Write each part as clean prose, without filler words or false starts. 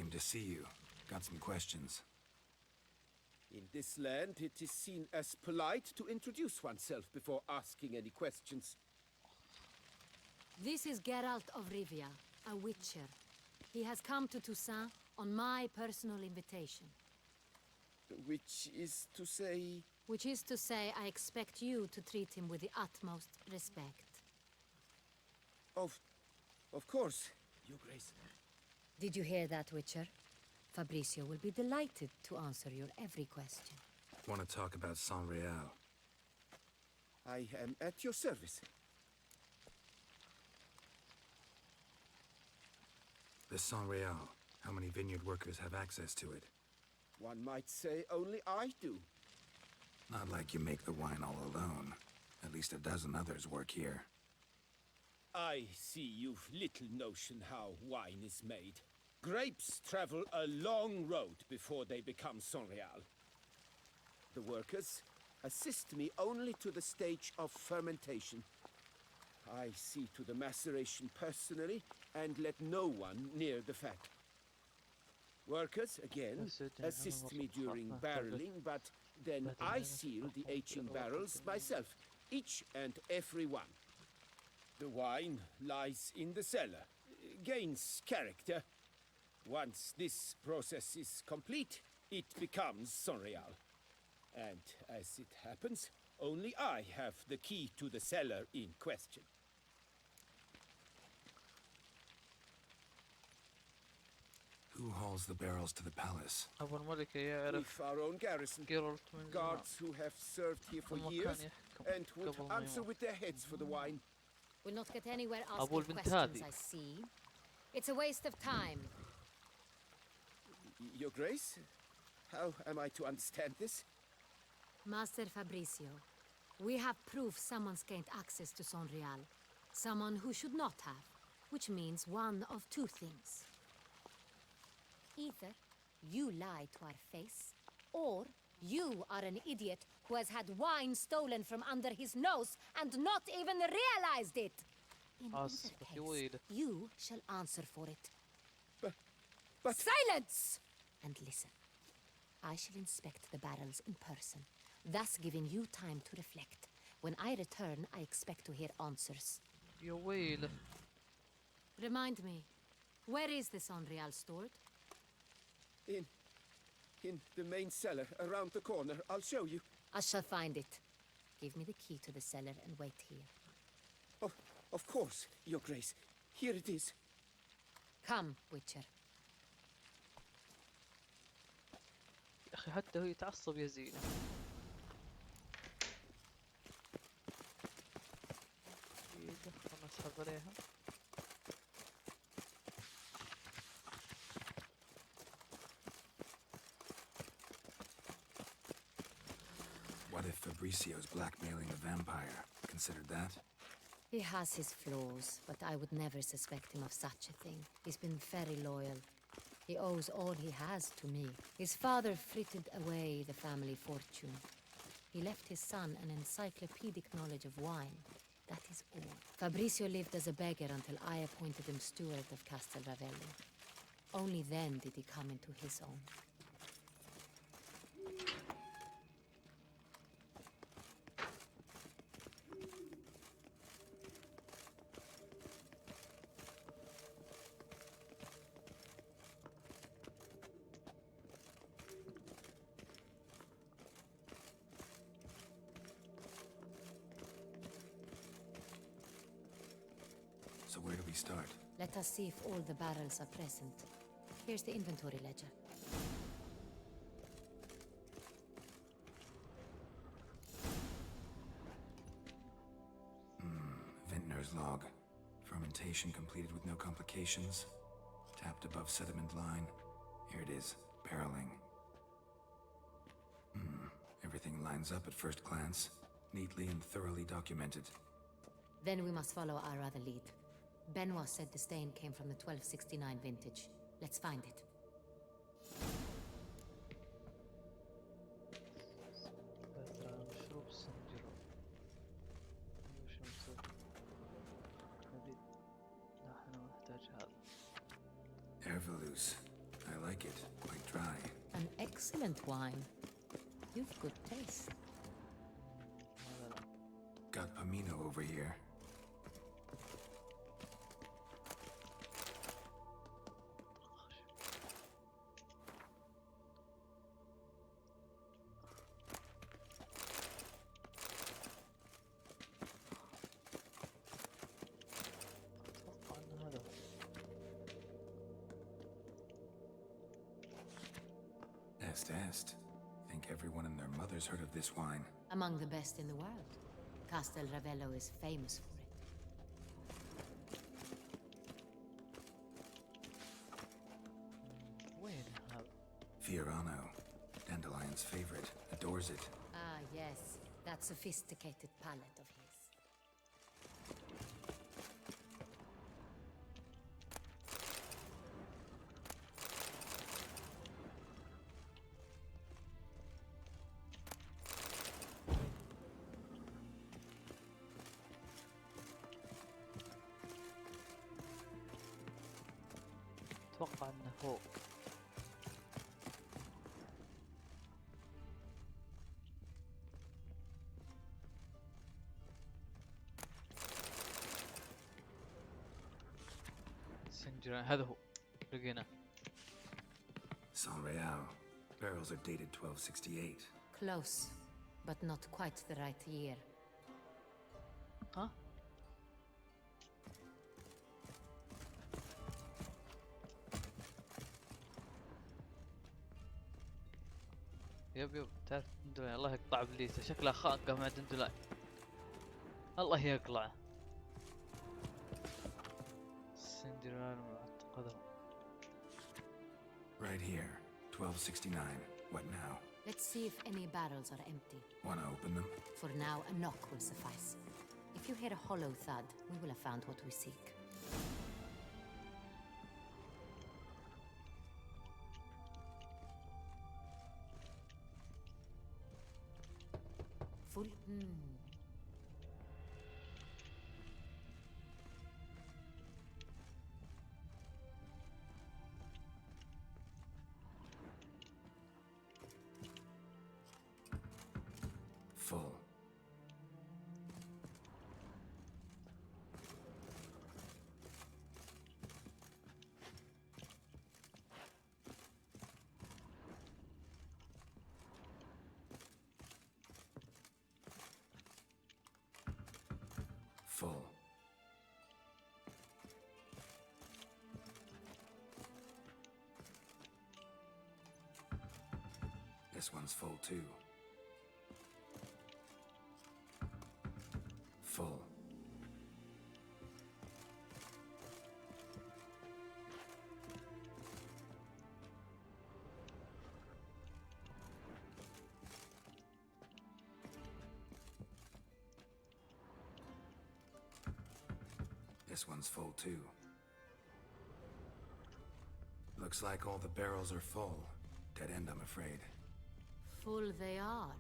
Came to see you. Got some questions. In this land, it is seen as polite to introduce oneself before asking any questions. This is Geralt of Rivia, a witcher. He has come to Toussaint on my personal invitation. Which is to say... Which is to say, I expect you to treat him with the utmost respect. Of course, Your Grace. Did you hear that, Witcher? Fabrizio will be delighted to answer your every question. Want to talk about Saint-Réal? I am at your service. The Saint-Réal. How many vineyard workers have access to it? One might say only I do. Not like you make the wine all alone. At least a dozen others work here. I see you've little notion how wine is made. Grapes travel a long road before they become Saint-Réal. The workers assist me only to the stage of fermentation. I see to the maceration personally and let no one near the fat. Workers, again, assist me during barreling, but then I seal the aging barrels myself, each and every one. The wine lies in the cellar, gains character. Once this process is complete, it becomes Saint-Réal. And as it happens, only I have the key to the cellar in question. Who hauls the barrels to the palace? أبو الملك يعرف With our own garrison, جيرالت من زمان. guards who have served here for هم years كان يحكم and would قبل ما answer يموت. with their heads for the wine. We'll not get anywhere أبو asking البنت questions, هذه. I see. It's a waste of time. Your Grace, how am I to understand this? Master Fabrizio, we have proof someone's gained access to Saint-Réal. Someone who should not have, which means one of two things. Either you lie to our face, or you are an idiot who has had wine stolen from under his nose and not even realized it. In either case, you shall answer for it. But... Silence! And listen. I shall inspect the barrels in person, thus giving you time to reflect. When I return, I expect to hear answers. يا ويله. Remind me, where is the Saint-Réal stored? In the main cellar, around the corner. I'll show you. I shall find it. Give me the key to the cellar and wait here. Oh, of course, Your Grace. Here it is. Come, Witcher. يا أخي حتى هو يتعصب يا زينة. خلنا نسحب عليها. What if Fabricio's blackmailing a vampire? Considered that? He has his flaws, but I would never suspect him of such a thing. He's been very loyal. He owes all he has to me. His father frittered away the family fortune. He left his son an encyclopedic knowledge of wine. That is all. Fabricio lived as a beggar until I appointed him steward of Castel Ravelli. Only then did he come into his own. So where do we start? Let us see if all the barrels are present. Here's the inventory ledger. Vintner's log. Fermentation completed with no complications. Tapped above sediment line. Here it is. Barreling. Everything lines up at first glance. Neatly and thoroughly documented. Then we must follow our other lead. Benoit said the stain came from the 1269 vintage. Let's find it. مشروب السنجرة. وش نسوي؟ لا احنا نحتاج هذا. Ervelus. I like it, quite dry. An excellent wine. You've good taste. هذا لا. Got Pomino over here. اتوقع ان هذا هو. Est. Think everyone and their mother's heard of this wine. Among the best in the world. Castel Ravello is famous for it. وين هذا؟ Fiorano, Dandelion's favorite, adores it. Ah, yes. That sophisticated palate of his. اتوقع انه فوق. سنجران هذا هو. لقيناه. San Real. Barrels are dated 1268. Close, but not quite the right year. ها؟ يب تعرف دندولاي الله يقطع ابليسه شكلها خانقه مع دندولاي الله يقلعه. سندرال معتقده. Right here, 1269. What now? Let's see if any barrels are empty. Wanna open them? For now, a knock will suffice. If you hear a hollow thud, we will have found what we seek. Full. Full. Full. This one's full too. Full. This one's full too. Looks like all the barrels are full. Dead end, I'm afraid. Full they are.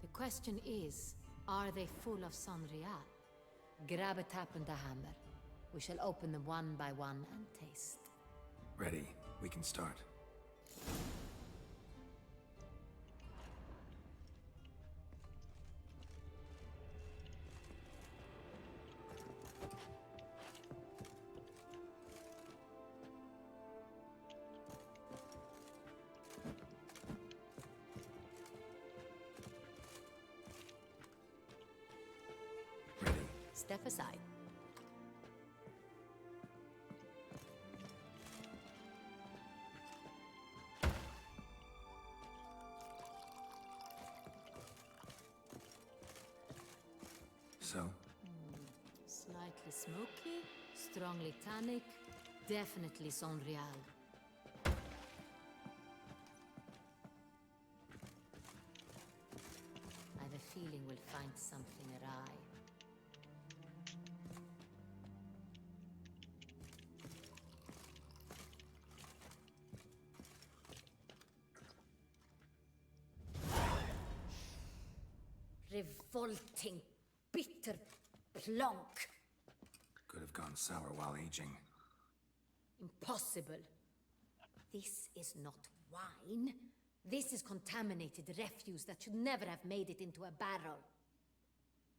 The question is, are they full of Sonreal? Grab a tap and a hammer. We shall open them one by one and taste. Ready. We can start. Ready. Step aside. So, Slightly smoky, strongly tannic, definitely Sonreal. I have a feeling we'll find something awry. Revolting, bitter plonk. could have gone sour while aging. Impossible. This is not wine. This is contaminated refuse that should never have made it into a barrel.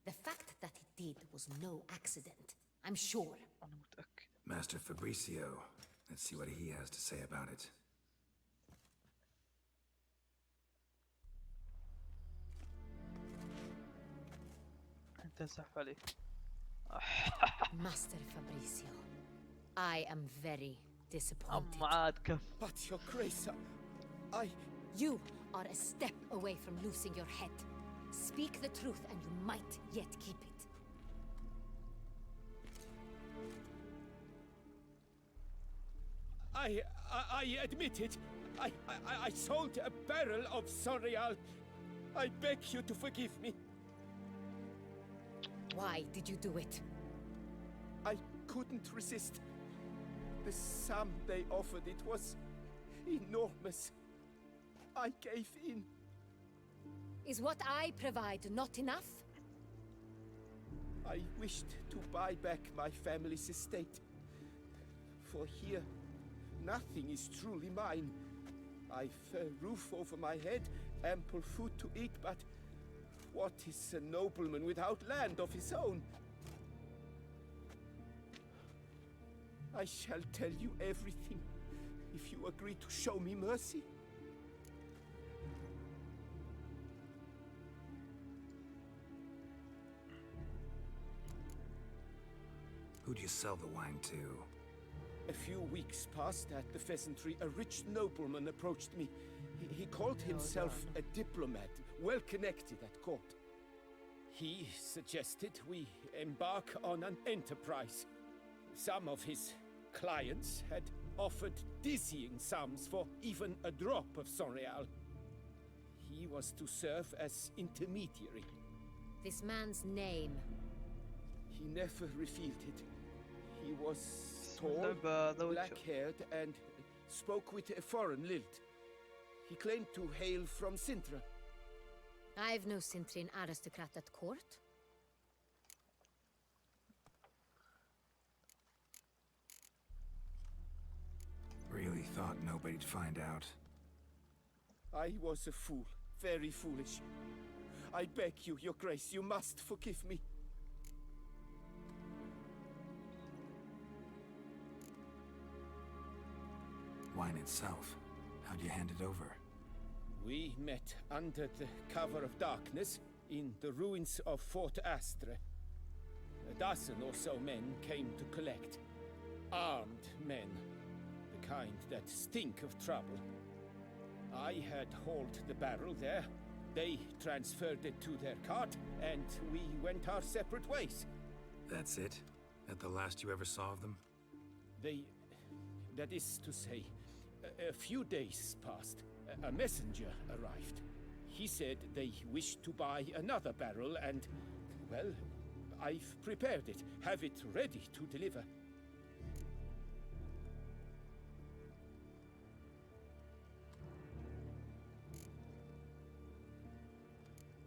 The fact that it did was no accident, I'm sure. أنا متأكد. Master Fabricio. Let's see what he has to say about it. أنت سحب عليه. Master Fabricio, I am very disappointed. أما عاد كف. But your grace, I... You are a step away from losing your head. Speak the truth and you might yet keep it. I admit it. I sold a barrel of Sonreal. I beg you to forgive me. Why did you do it? I couldn't resist. The sum they offered, it was enormous. I gave in. Is what I provide not enough? I wished to buy back my family's estate. For here, nothing is truly mine. I've a roof over my head, ample food to eat, but what is a nobleman without land of his own? I shall tell you everything if you agree to show me mercy. Who do you sell the wine to? A few weeks past at the pheasantry, a rich nobleman approached me. He called himself a diplomat, well connected at court. He suggested we embark on an enterprise. Some of his clients had offered dizzying sums for even a drop of Sonreal. He was to serve as intermediary. This man's name. He never revealed it. He was tall, اللعبة ذا وتشر. black-haired, and spoke with a foreign lilt. He claimed to hail from Sintra. I've no Cintrin aristocrat at court. Really thought nobody'd find out. I was a fool, very foolish. I beg you, your grace, you must forgive me. Wine itself. How'd you hand it over? We met under the cover of darkness in the ruins of Fort Astre. A dozen or so men came to collect. Armed men. The kind that stink of trouble. I had hauled the barrel there. They transferred it to their cart, and we went our separate ways. That's it? That the last you ever saw of them? That is to say, a few days passed. A messenger arrived. He said they wished to buy another barrel and, well, I've prepared it. Have it ready to deliver.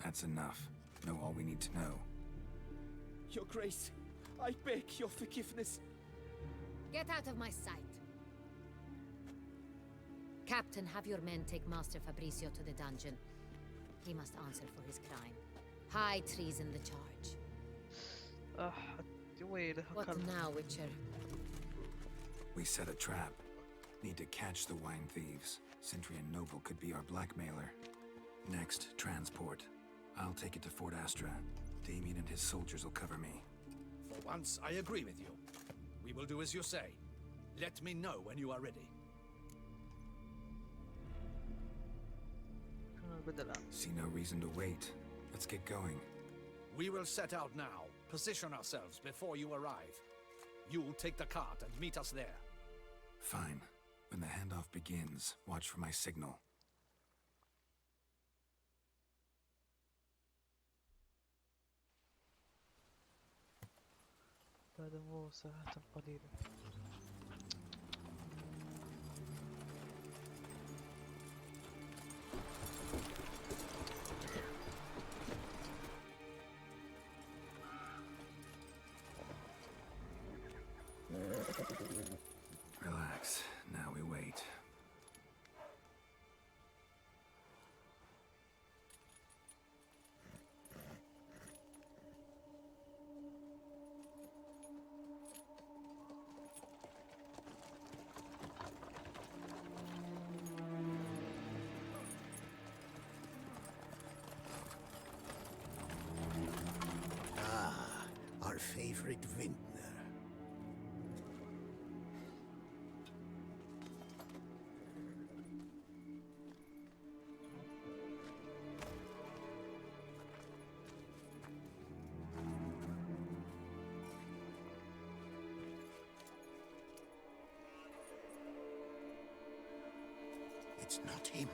That's enough. Know all we need to know. Your Grace, I beg your forgiveness. Get out of my sight. Captain, have your men take Master Fabricio to the dungeon. He must answer for his crime. High treason the charge. What now, Witcher? We set a trap. Need to catch the wine thieves. Sentry and Noble could be our blackmailer. Next, transport. I'll take it to Fort Astra. Damien and his soldiers will cover me. For once, I agree with you. We will do as you say. Let me know when you are ready. See no reason to wait. Let's get going. We will set out now. Position ourselves before you arrive. You take the cart and meet us there. Fine. When the handoff begins, watch for my signal. بعد مرور ساعات قليلة. Relax. Now we wait. favorite vintner. It's not him.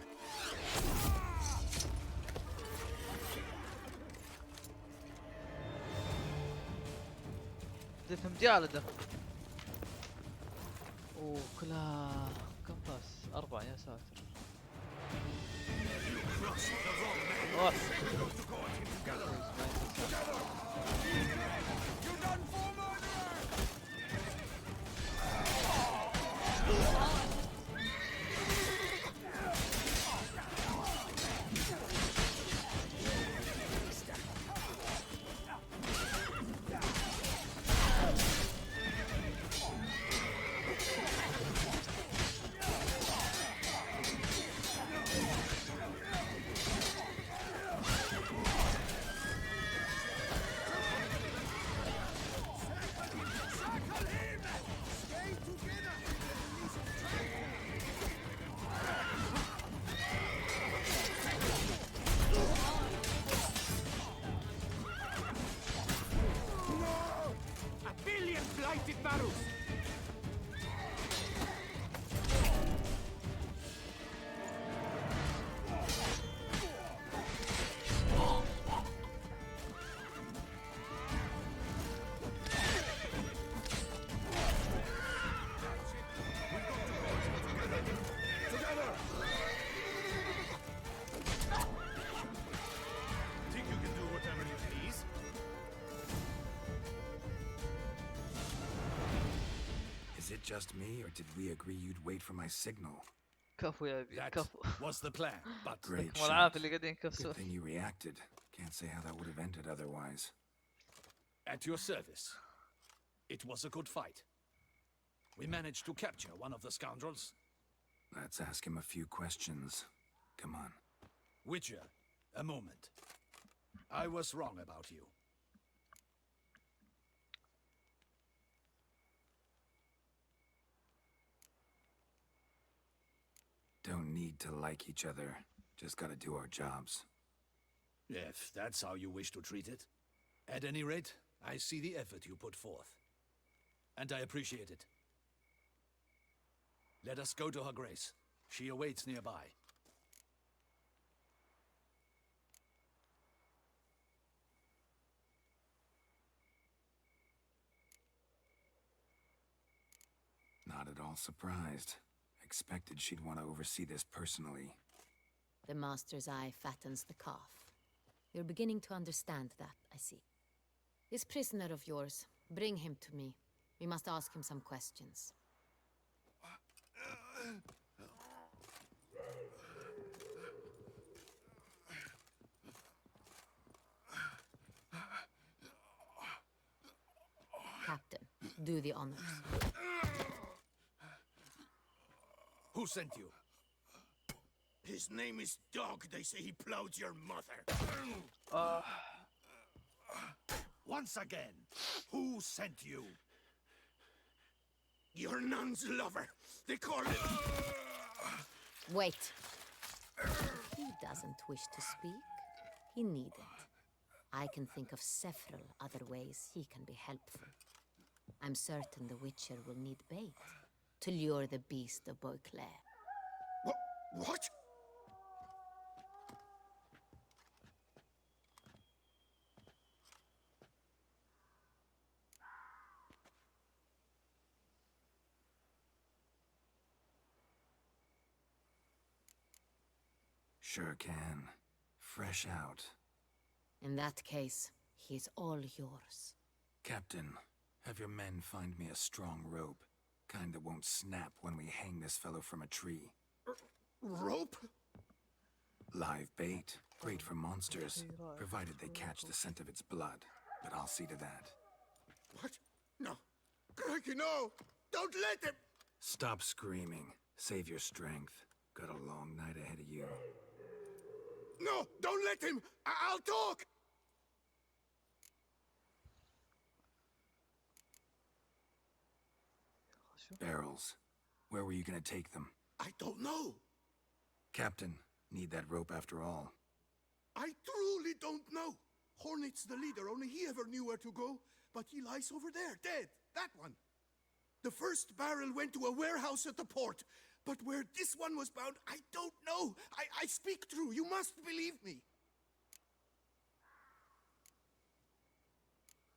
دفهم جالده. اوه كلها كم باس؟ 4 يا ساتر. اوه Is it just me, or did we agree you'd wait for my signal? كفو يا ابي That كفو. was the plan, but Great لكم shot. العافيه اللي قاعدين يكفسون. Good thing you reacted. Can't say how that would have ended otherwise. at your service. It was a good fight. We managed to capture one of the scoundrels. Let's ask him a few questions. Come on. Witcher, a moment. I was wrong about you. Don't need to like each other. Just gotta do our jobs. If that's how you wish to treat it. At any rate, I see the effort you put forth. And I appreciate it. Let us go to her grace. She awaits nearby. Not at all surprised. Expected she'd want to oversee this personally. The master's eye fattens the calf. You're beginning to understand that, I see. This prisoner of yours, bring him to me. We must ask him some questions. Captain, do the honors. Who sent you? His name is Dog. They say he plowed your mother. Once again, who sent you? Your nun's lover. They call it... Wait. He doesn't wish to speak. He needn't. I can think of several other ways he can be helpful. I'm certain the Witcher will need bait to lure the beast of Beauclair. What? Sure can. Fresh out. In that case, he's all yours. Captain, have your men find me a strong rope. Kind that won't snap when we hang this fellow from a tree. Rope? Live bait. Great for monsters, provided they catch the scent of its blood. But I'll see to that. What? No. Crikey, no! Don't let him! Stop screaming. Save your strength. Got a long night ahead of you. No! Don't let him! I'll talk! شو؟ Barrels. Where were you gonna take them? I don't know. Captain, need that rope after all. I truly don't know. Hornet's the leader, only he ever knew where to go. But he lies over there, dead. That one. The first barrel went to a warehouse at the port. But where this one was bound, I don't know. I speak true. You must believe me.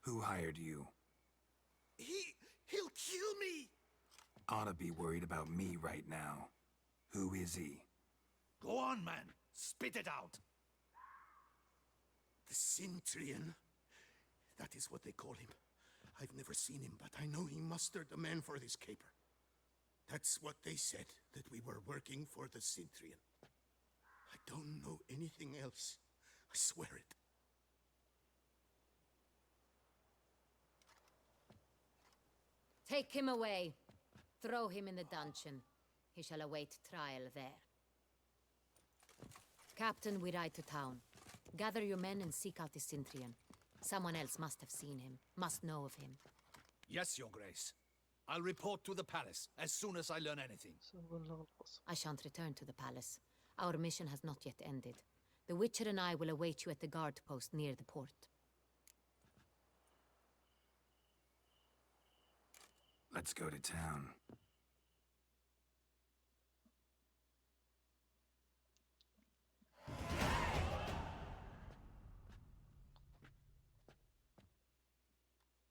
Who hired you? He'll kill me. Ought to be worried about me right now. Who is he? Go on, man. Spit it out. The Centurion. That is what they call him. I've never seen him, but I know he mustered the men for this caper. That's what they said, that we were working for the Centurion. I don't know anything else. I swear it. Take him away. Throw him in the dungeon. He shall await trial there. Captain, we ride to town. Gather your men and seek out the Centurion. Someone else must have seen him, must know of him. Yes, Your Grace. I'll report to the palace as soon as I learn anything. سأبلغ القصر. I shan't return to the palace. Our mission has not yet ended. The Witcher and I will await you at the guard post near the port. Let's go to town.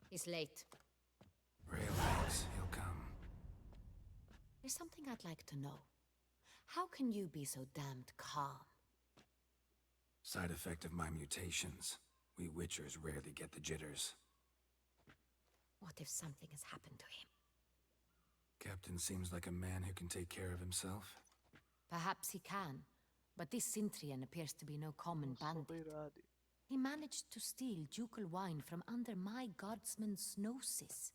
He's late. Relax, he'll come. There's something I'd like to know. How can you be so damned calm? Side effect of my mutations. We Witchers rarely get the jitters. What if something has happened to him? Captain seems like a man who can take care of himself. Perhaps he can, but this Centurion appears to be no common bandit. صغير عادي. He managed to steal ducal wine from under my guardsman's noses.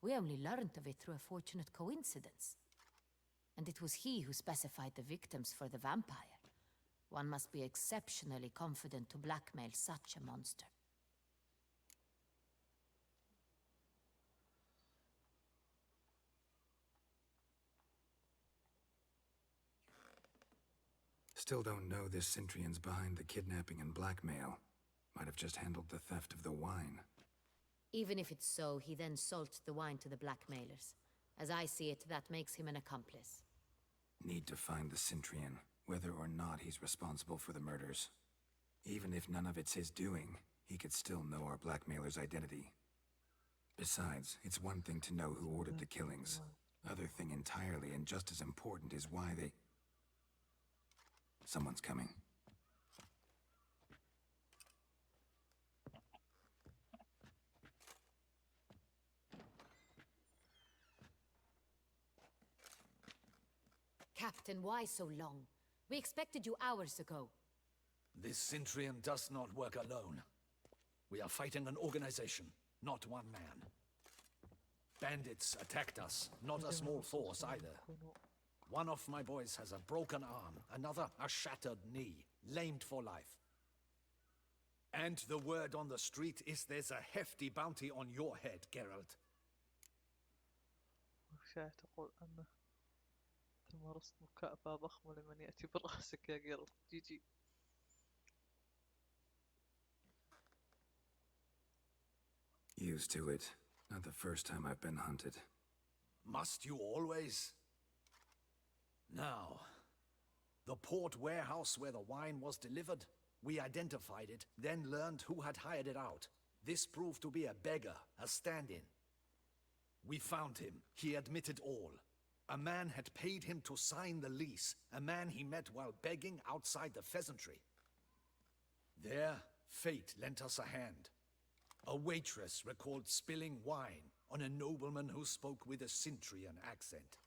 We only learned of it through a fortunate coincidence. And it was he who specified the victims for the vampire. One must be exceptionally confident to blackmail such a monster. Still don't know this Centurion's behind the kidnapping and blackmail. Might have just handled the theft of the wine. Even if it's so, he then sold the wine to the blackmailers. As I see it, that makes him an accomplice. Need to find the Centurion, whether or not he's responsible for the murders. Even if none of it's his doing, he could still know our blackmailer's identity. Besides, it's one thing to know who ordered the killings. Other thing entirely, and just as important, is why they... Someone's coming. Captain, why so long? We expected you hours ago. This Centurion does not work alone. We are fighting an organization, not one man. Bandits attacked us, not a small force either. One of my boys has a broken arm, another a shattered knee, lamed for life. And the word on the street is there's a hefty bounty on your head, Geralt. وشاع تقول أنه تمارست مكافأة ضخمة لمن يأتي برأسك يا جيرل. جي جي. Used to it. Not the first time I've been hunted. Must you always? Now, the port warehouse where the wine was delivered, we identified it, then learned who had hired it out. This proved to be a beggar, a stand-in. We found him. He admitted all. A man had paid him to sign the lease, a man he met while begging outside the pheasantry. There, fate lent us a hand. A waitress recalled spilling wine on a nobleman who spoke with a Centurion accent.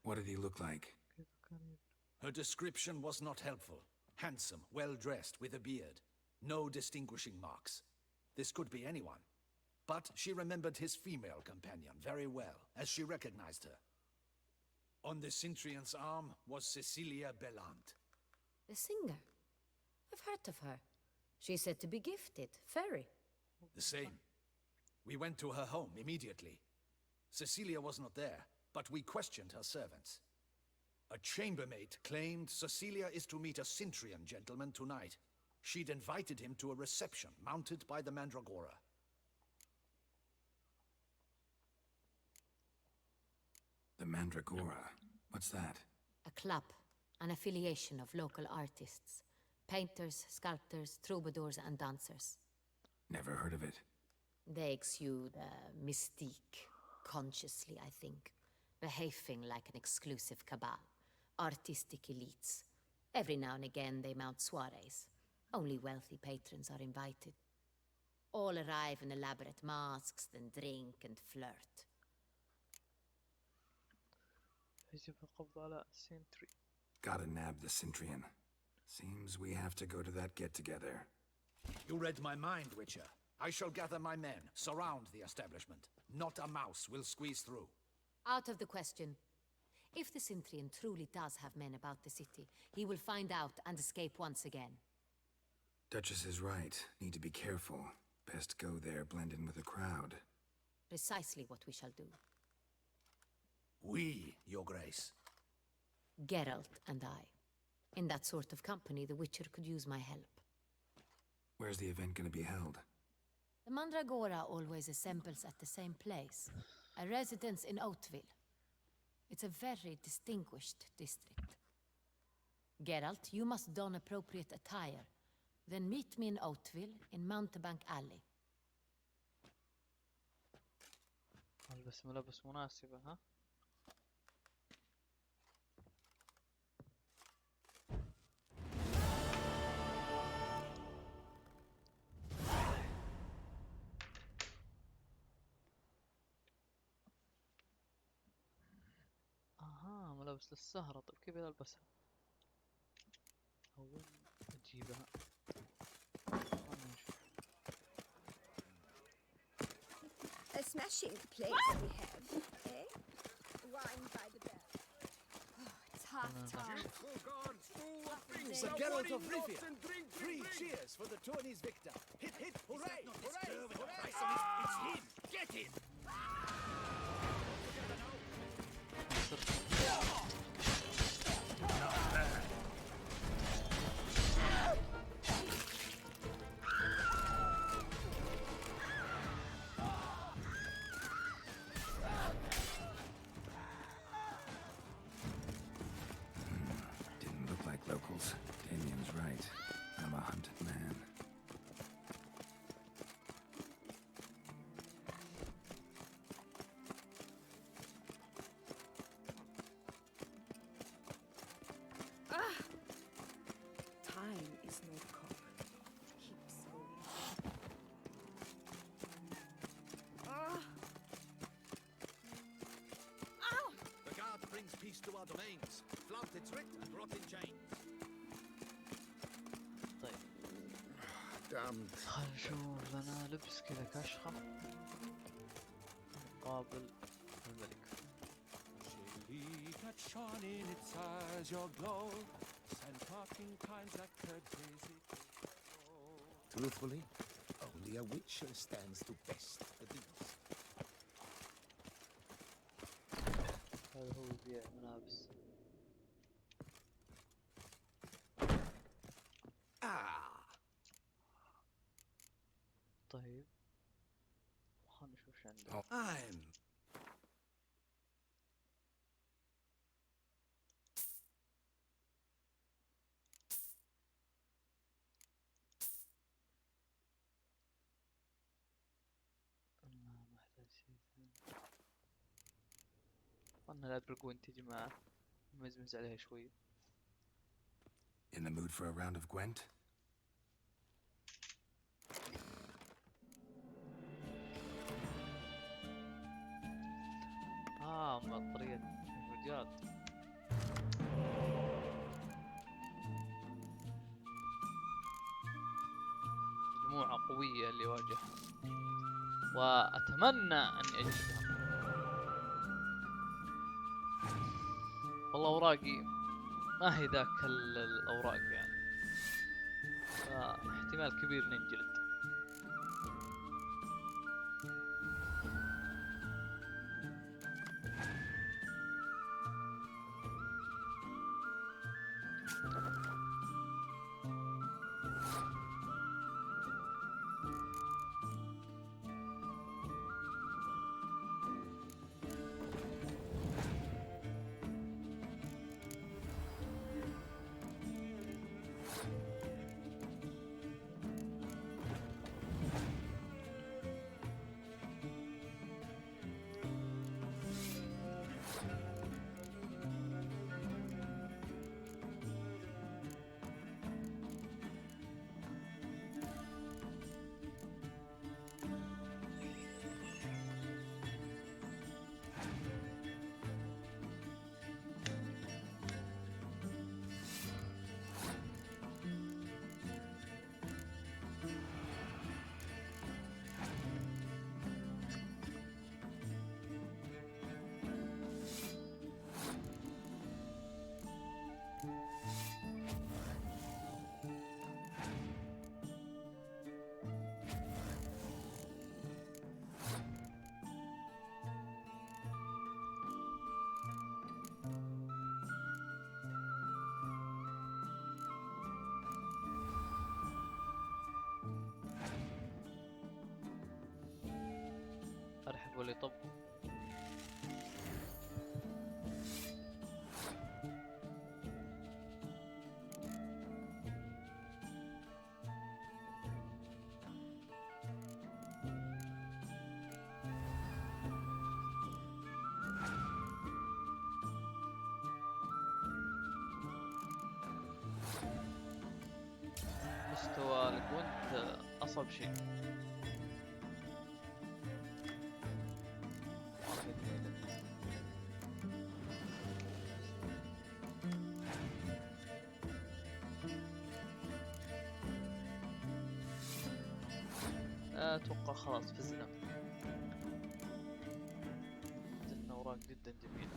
What did he look like? كيف كان Her description was not helpful. Handsome, well-dressed, with a beard. No distinguishing marks. This could be anyone. But she remembered his female companion very well, as she recognized her. On the Centurion's arm was Cecilia Bellant. The singer. I've heard of her. She's said to be gifted, fairy. The same. We went to her home immediately. Cecilia was not there, but we questioned her servants. A chambermaid claimed Cecilia is to meet a Cintrian gentleman tonight. She'd invited him to a reception mounted by the Mandragora. The Mandragora? What's that? A club, an affiliation of local artists. Painters, sculptors, troubadours, and dancers. Never heard of it. They exude mystique, consciously, I think. Behaving like an exclusive cabal. Artistic elites. Every now and again they mount soirees. Only wealthy patrons are invited. All arrive in elaborate masks, then drink and flirt. يجب القبض على سنتري. Gotta nab the Cintrian. Seems we have to go to that get-together. You read my mind, Witcher. I shall gather my men, surround the establishment. Not a mouse will squeeze through. Out of the question. If the Cintrian truly does have men about the city, he will find out and escape once again. Duchess is right. Need to be careful. Best go there, blend in with the crowd. Precisely what we shall do. We, Your Grace. Geralt and I. In that sort of company, the Witcher could use my help. Where's the event gonna be held? The Mandragora always assembles at the same place, a residence in Oatville. It's a very distinguished district. Geralt, you must don appropriate attire. Then meet me in Oatville in Mountebank Alley. البس ملابس مناسبة ها. ملابس للسهرة. طيب كيف ألبسها؟ أول أجيبها. A smashing place we have, eh? Wine by the bell. Oh, it's half time. The Geralt of Rivia. 3 cheers for the tourney's victor. Hip hip, hooray, hooray, hooray. It's him. Get him. Didn't look like locals. Damien's right. I'm a hunted man. Time is no cock. Keeps going. The guard brings peace to our domains. Flout its writ and rot in chains. طيب Damned. خل نشوف لنا لبس كذا كشخة مقابل الملك. That shone in its eyes, your glow, sent talking kinds that could visit. Truthfully, only a witcher stands to best the beast. هذا هو يبيع ملابس. طيب خلنا نشوف شو عنده. I'm ما احتاج شيء ثاني. خلنا نلعب بالجوينت يا جماعة. نمزمز عليها شوي. In the mood for a round of Gwent? بطارية الرجال. مجموعة قوية اللي واجهها وأتمنى أن أجدها. والله أوراقي ما هي ذاك الأوراق يعني، فاحتمال كبير ننجلد. اللي طب. مستوى الجوينت أصعب شيء. أتوقع خلاص فزنا. نزلنا أوراق جدا جميلة.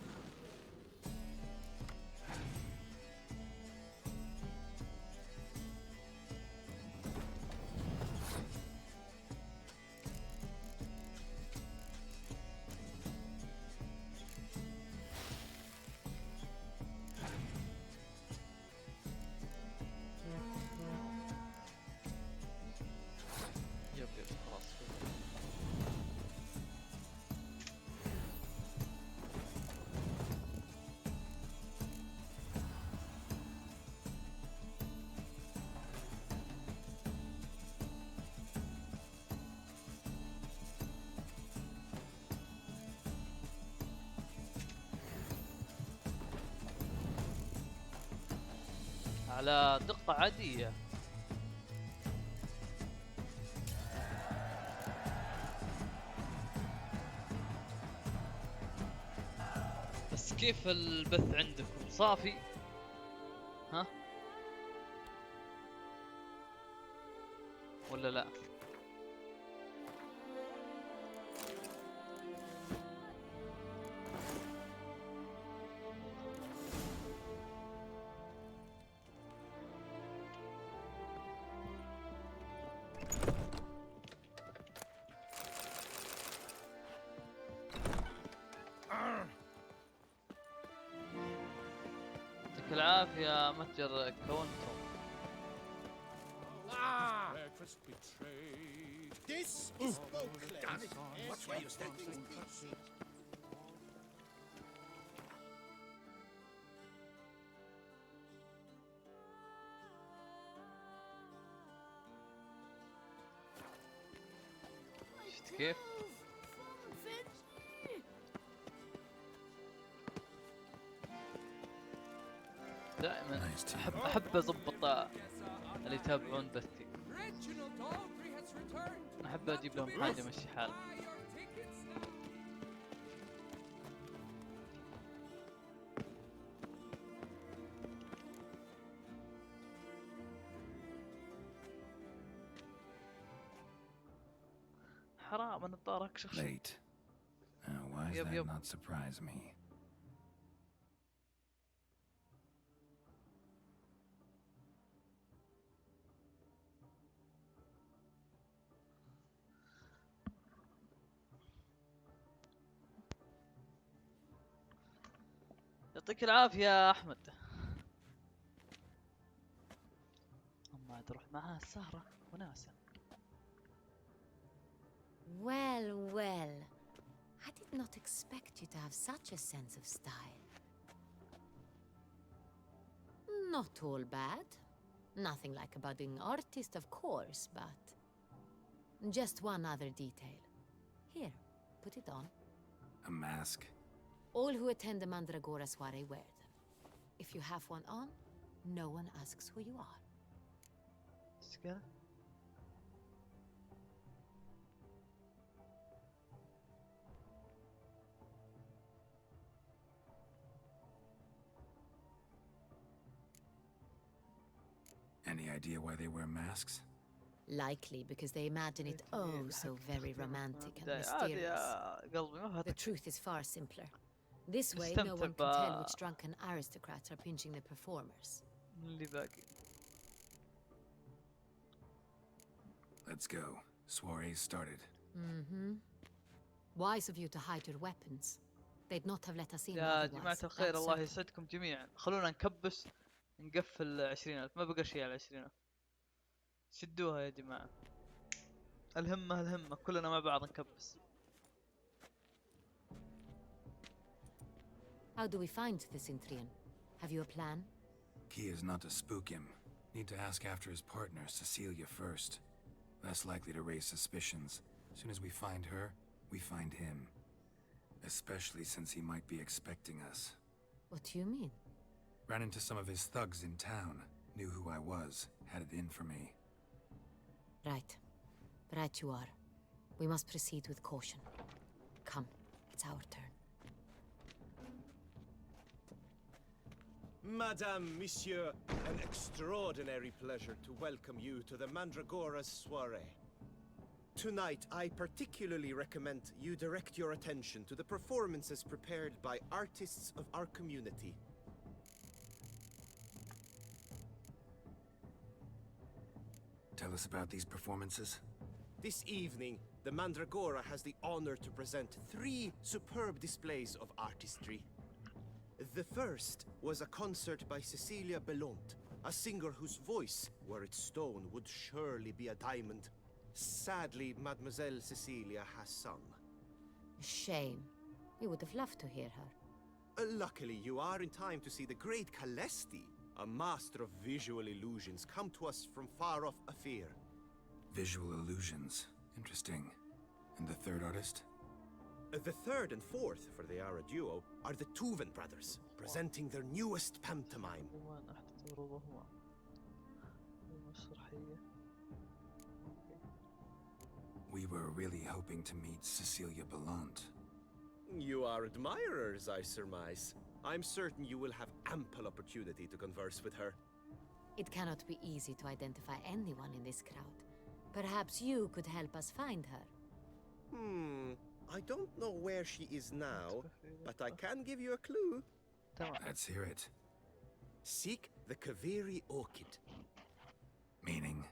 يب خلاص فزنا. على دقة عادية. بس كيف البث عندكم صافي؟ ها؟ ولا لا؟ يعطيك العافية متجر كونتم. Breakfast betrayed. This is Beauclerc. Damn it! Watch where you're standing. شفت كيف؟ دائما Nice team. احب اضبط اللي يتابعون بثي. احب اجيب لهم حاجه مشي حال. حرام انا الطارق شخص. Late. Why does Yep, that yep. not surprise me? يعطيك العافيه يا احمد. اما تروح معها السهره وناسه. Well, well. I did not expect you to have such a sense of style. Not all bad. Nothing like a budding artist, of course, but... Just one other detail. Here, put it on. A mask? All who attend the Mandragora soiree wear them. If you have one on, no one asks who you are. ايش قال؟ Any idea why they wear masks? Likely because they imagine it oh so very romantic and عادي mysterious. يا قلبي ما The فاتك. truth is far simpler. This way, no one can tell which drunken aristocrats are pinching the performers. اللي باقي. Let's go. Soiree's started. Wise of you to hide your weapons. They'd not have let us in يا otherwise. جماعة الخير that's الله certain. يسعدكم جميعا. خلونا نكبس نقفل 20,000. ما بقى شيء على 20,000. شدوها يا جماعة. الهمة كلنا مع بعض نكبس. How do we find the Sintrian? Have you a plan? Key is not to spook him. Need to ask after his partner, Cecilia, first. Less likely to raise suspicions. As soon as we find her, we find him. Especially since he might be expecting us. What do you mean? Ran into some of his thugs in town. Knew who I was. Had it in for me. Right. Right you are. We must proceed with caution. Come, it's our turn. Madame, Monsieur, an extraordinary pleasure to welcome you to the Mandragora's soiree. Tonight, I particularly recommend you direct your attention to the performances prepared by artists of our community. Tell us about these performances. This evening, the Mandragora has the honor to present 3 superb displays of artistry. The first was a concert by Cecilia Belont, a singer whose voice, were it stone, would surely be a diamond. Sadly, Mademoiselle Cecilia has sung. Shame. We would have loved to hear her. Luckily, you are in time to see the great Calesti, a master of visual illusions, come to us from far off Afir. Visual illusions. Interesting. And the third artist? The third and fourth, for they are a duo, are the Tuven brothers, presenting their newest pantomime. وين أحدث عروضهما؟ المسرحية. We were really hoping to meet Cecilia Belont. You are admirers, I surmise. I'm certain you will have ample opportunity to converse with her. It cannot be easy to identify anyone in this crowd. Perhaps you could help us find her. I don't know where she is now, but I can give you a clue. Let's hear it. Seek the Kaveri orchid. Meaning?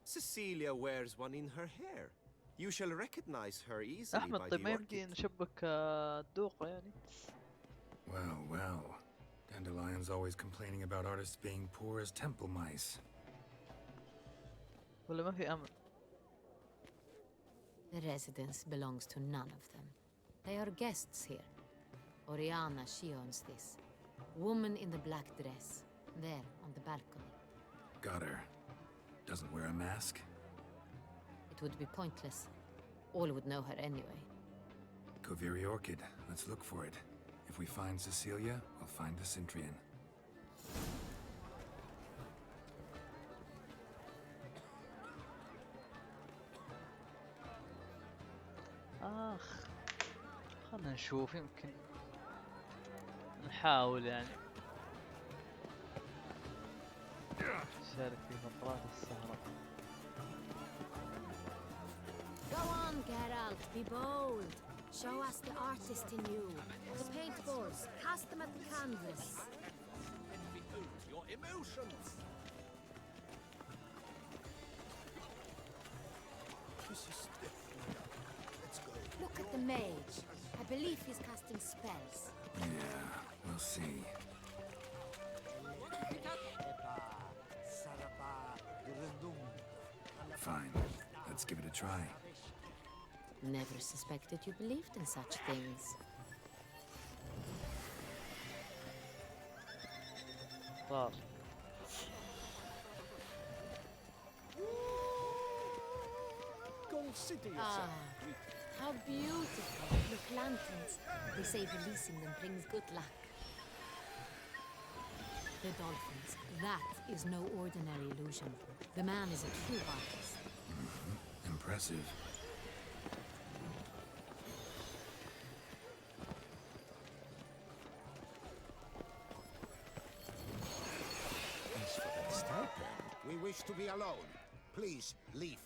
Cecilia wears one in her hair. You shall recognize her easily أحمد by طيب the ما يمدي orchid. نشبك الدوقة يعني. Well, well. Dandelion's always complaining about artists being poor as temple mice. ولا ما في أمل. The residence belongs to none of them. They are guests here. Oriana, she owns this. Woman in the black dress. There, on the balcony. Got her. Doesn't wear a mask? It would be pointless. All would know her anyway. Koviri Orchid. Let's look for it. If we find Cecilia, we'll find the Sintrian. خلنا نشوف يمكن نحاول يعني نشارك في فقرات السهرة. Go on, Geralt. Be bold. Show us the artist in you. The paintballs. Cast them at the canvas. Your emotions. This is definitely not. Let's go. Look at the mage. I believe he's casting spells. Yeah, we'll see. Fine. Let's give it a try. Never suspected you believed in such things. صار. Consider Ah, yourself. how beautiful. Look, lanterns. They say releasing them brings good luck. The dolphins. That is no ordinary illusion. The man is a true artist. Impressive. As for the stipend, we wish to be alone. Please, leave.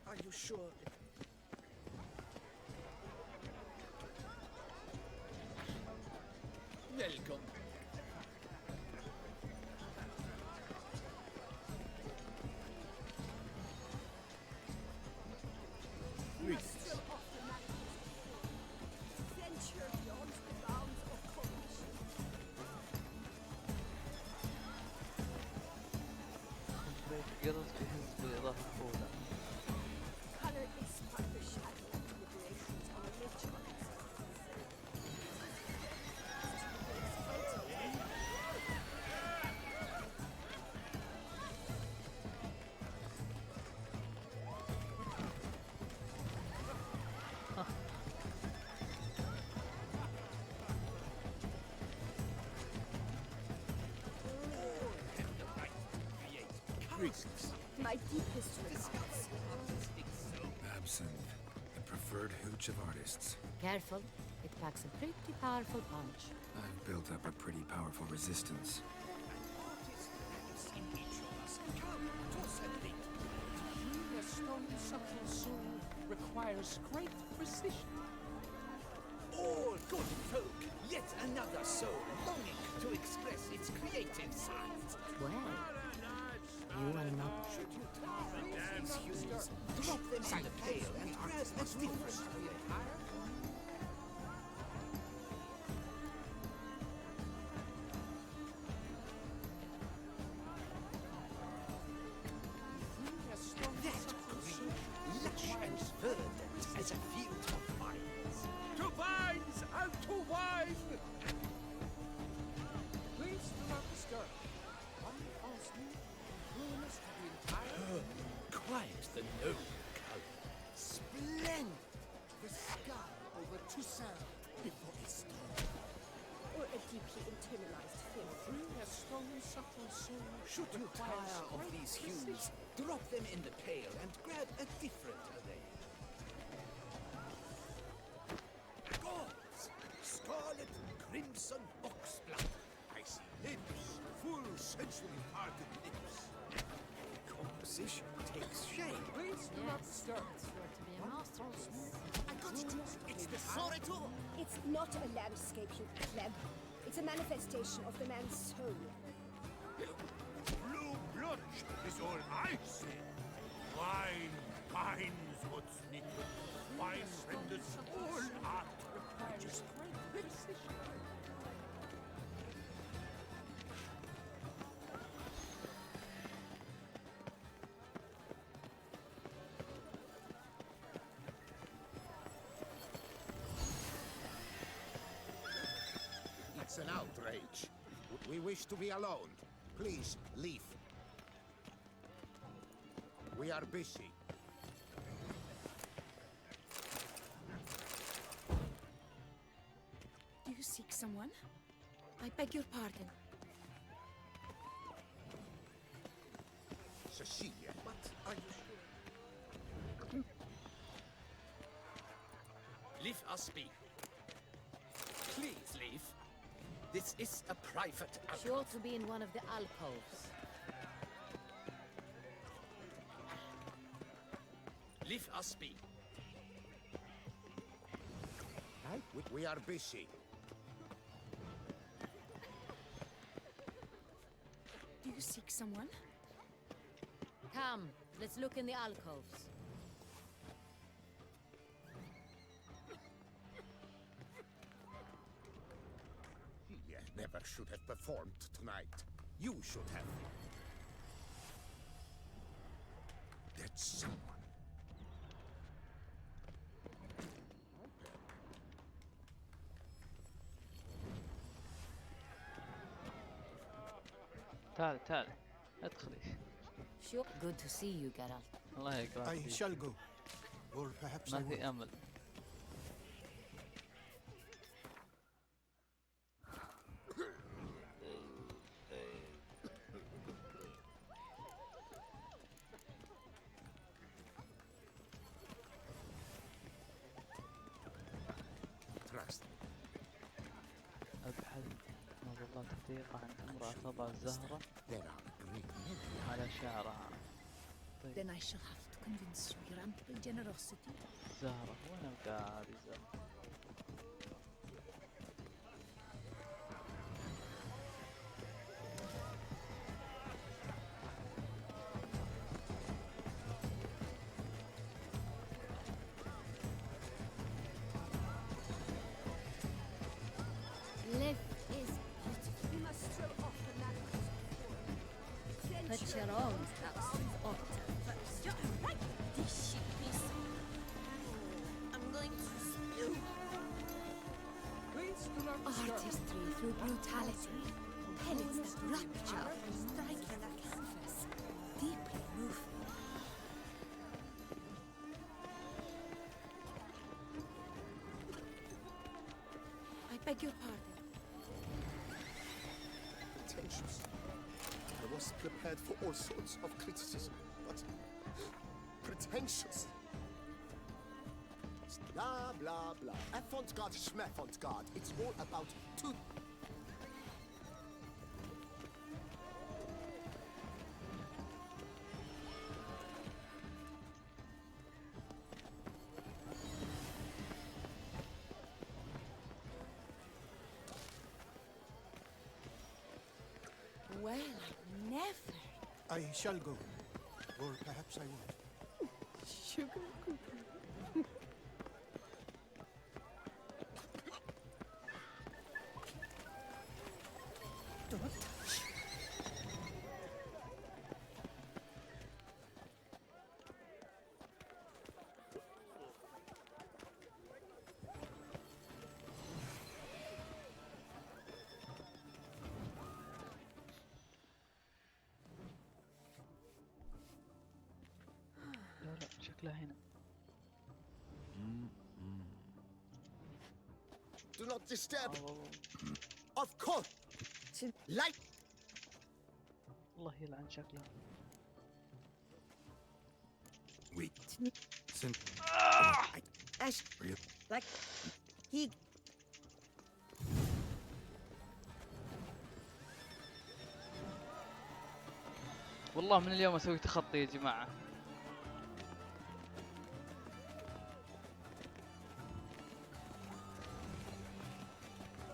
Are you sure? Welcome. Venture beyond the bounds of cognition. قررت في حزب الإضافة الأولى. Color is but the shadow of liberation. business. My deepest regards. Absinthe, the preferred hooch of artists. Careful, it packs a pretty powerful punch. I've built up a pretty powerful resistance. The stone subtle soul requires great precision. All good folk, yet another soul longing to express its creative side. Well, you are not. These hues, drop them in the pail and grab a different. That green, lush and verdant as a field of vines. To vines and to wine! Please do not disturb. Unfastening, coolness to the entire... Quite the noble color. Splendid! The sky over Toussaint before a storm. Or a deeply internalized fear. Free a stone subtle soul Should you requires tire of great these precision. hues, drop them in the pail and grab a different array. Gauze, scarlet, crimson, oxblood. I see lips, full sensually parted lips. Composition takes shape. Please do not Yes, disturb. it's sure to be a masterpiece. I got it. It's the Soretor. It's not a landscape, you pleb. It's a manifestation of the man's soul. Blue blood is all I say. Wine binds what's knitted. Wine renders all art. Requires great precision. It's an outrage. We wish to be alone. Please, leave. We are busy. Do you seek someone? I beg your pardon. Cecilia, What are you sure? Leave us be. Please leave. This is a private She alcove. ought to be in one of the alcoves. Leave us be. we are busy. Do you seek someone? Come, let's look in the alcoves. He never should have performed tonight. You should have. That's someone. تعال تعال ادخلي. Sure. Good to see you, Geralt. الله يقرأ I فيك. shall go. Or perhaps I ما will. في امل. Trust me. ابحث مظلات دقيقة عن امرأة تضع الزهرة There are great many. على شعرها. طيب Then I shall have to convince you your ample generosity. الزهرة وين القى هذه الزهرة؟ Lift is beautiful. You must throw off the manacles before. Put your own house in order first. This ship is... I'm going to spill. Please do not disturb. Artistry through brutality. Pellets that rupture and strike in a canvas. Deeply moving. I beg your pardon. Tensions. was prepared for all sorts of criticism, but pretentious. Blah, blah, blah. Avant-garde, schmavant-garde. It's all about two... Well, I never. I shall go. Or perhaps I won't. Sugar cookie. Don't touch. لا لا شكلها هنا. Do not disturb. Of course. Light. الله يلعن شكلها. We... Ash. Real... Like... He... والله من اليوم اسوي تخطي يا جماعة.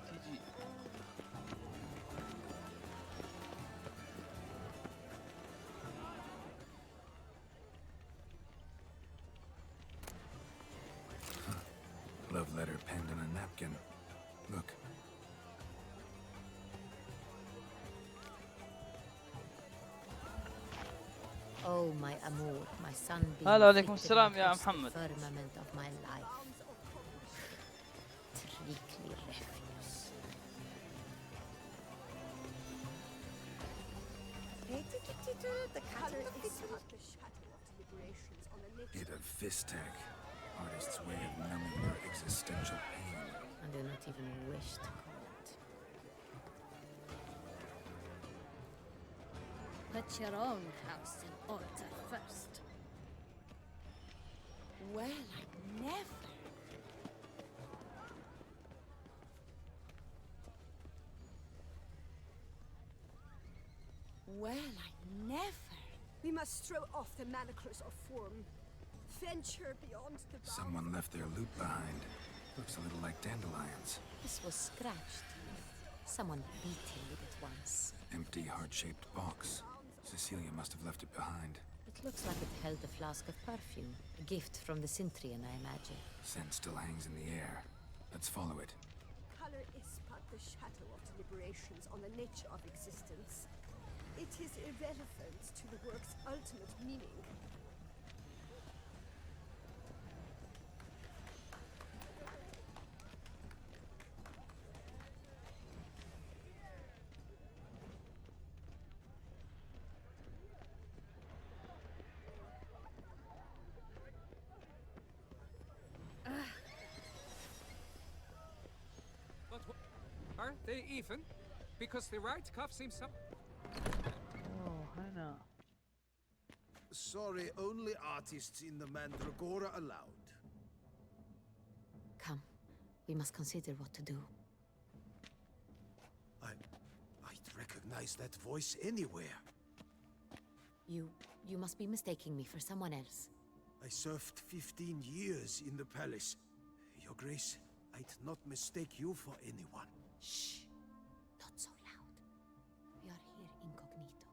تيجي. Love letter penned on a napkin. Look. Oh, my amour, my sunbeam. هلا عليكم fitted السلام يا across the محمد. firmament of my life. Treacly refuse. The cutter is not the shadow of deliberations on the nature. Hit of Fistech. Artist's way of numbing your existential pain. I do not even wish to call it. Put your own house in order first. Well, I never. Well, I never. We must throw off the manacles of form. Venture beyond the bounds. Someone left their loot behind. Looks a little like dandelions. This was scratched. Someone detailed it once. Empty, heart-shaped box. Cecilia must have left it behind. It looks like it held a flask of perfume. A gift from the Cintrian, I imagine. Scent still hangs in the air. Let's follow it. Color is but the shadow of deliberations on the nature of existence. It is irrelevant to the work's ultimate meaning. But aren't they even? Because the right cuff seems some... اوه هنا. Sorry, only artists in the Mandragora allowed. Come, we must consider what to do. I'd recognize that voice anywhere. You must be mistaking me for someone else. I served 15 years in the palace. Your Grace, I'd not mistake you for anyone. Shh! Not so loud. We are here incognito,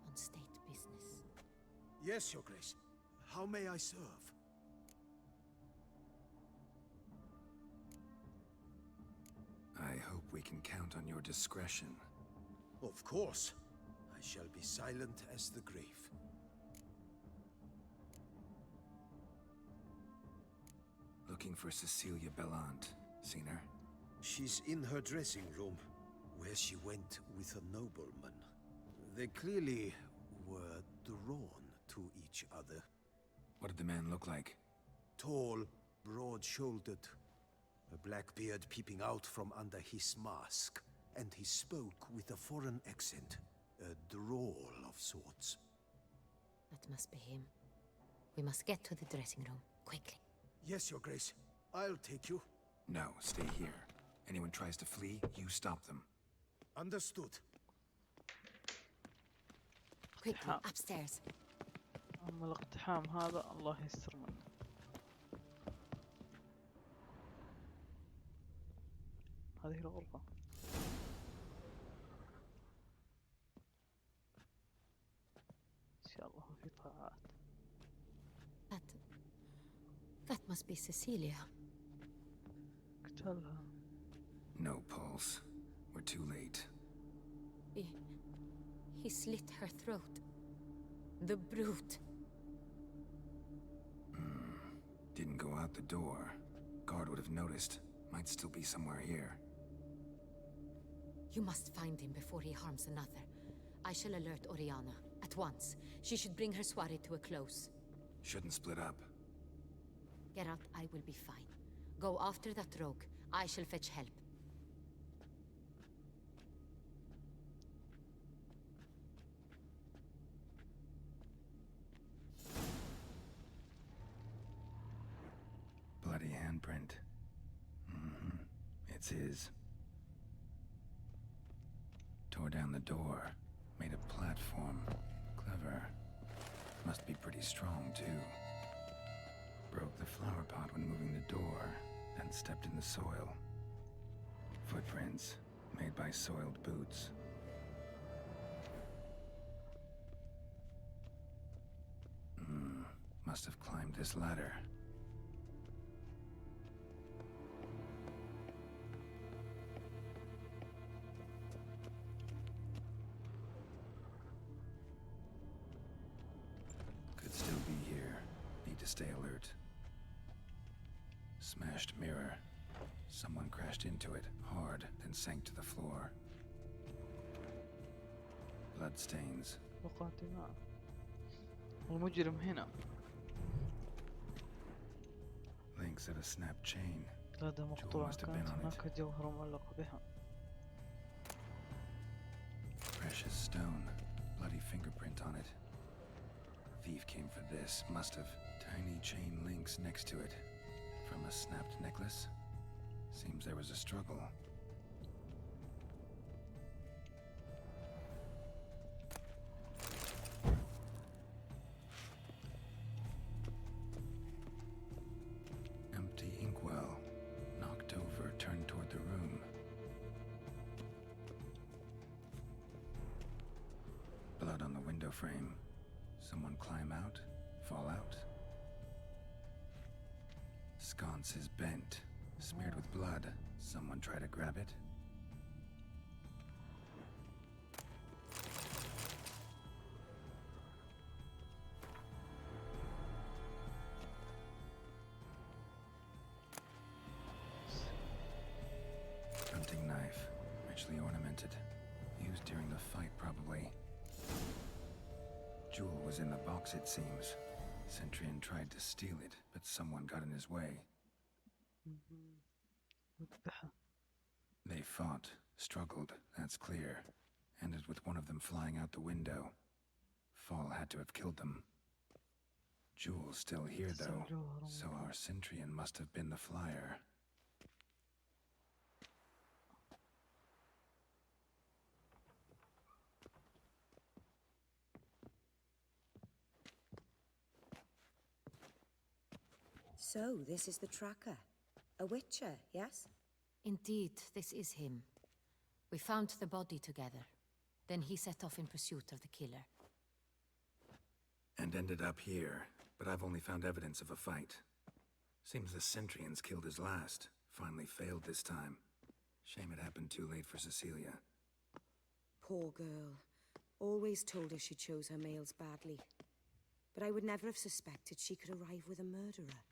on state business. Yes, Your Grace. How may I serve? I hope we can count on your discretion. Of course. I shall be silent as the grave. Looking for Cecilia Bellant. Seen her? She's in her dressing room, where she went with a nobleman. They clearly were drawn to each other. What did the man look like? Tall, broad-shouldered, a black beard peeping out from under his mask, and he spoke with a foreign accent, A droll of sorts. That must be him. We must get to the dressing room, quickly. Yes, Your Grace. I'll take you. No, stay here. Anyone tries to flee, you stop them. Understood. Quickly, upstairs. أما الاقتحام هذا الله يستر منه. هذه الغرفة. إن شاء الله في طاعات. That must be Cecilia. قتلها. No pulse. We're too late. He slit her throat. The brute. Didn't go out the door. Guard would have noticed. Might still be somewhere here. You must find him before he harms another. I shall alert Oriana at once. She should bring her soirée to a close. Shouldn't split up. Geralt, I will be fine. Go after that rogue. I shall fetch help. Bloody handprint. It's his. Tore down the door. Made a platform. Clever. Must be pretty strong, too. Broke the flower pot when moving the door, then stepped in the soil. Footprints, made by soiled boots. Must have climbed this ladder. Could still be here. Need to stay alert. Smashed mirror. Someone crashed into it, hard, then sank to the floor. Bloodstains. وقع دماء. المجرم هنا. Links of a snapped chain. قلادة مقطوعة must have been كانت on it. هناك جوهر معلق بها. Precious stone. Bloody fingerprint on it. Thief came for this. Must have. Tiny chain links next to it. From a snapped necklace? Seems there was a struggle. Empty inkwell. Knocked over, turned toward the room. Blood on the window frame. Someone climb out? Fall out? Sconce is bent, smeared with blood. Someone try to grab it? Hunting knife, richly ornamented. Used during the fight, probably. Jewel was in the box, it seems. Centurion tried to steal it, but someone got in his way. They fought, struggled, that's clear. Ended with one of them flying out the window. Fall had to have killed them. Jewel's still here, though, so our Centurion must have been the flyer. So, this is the tracker. A witcher, yes? Indeed, this is him. We found the body together. Then he set off in pursuit of the killer. And ended up here, but I've only found evidence of a fight. Seems the Centurions killed his last. Finally failed this time. Shame it happened too late for Cecilia. Poor girl. Always told her she chose her males badly. But I would never have suspected she could arrive with a murderer.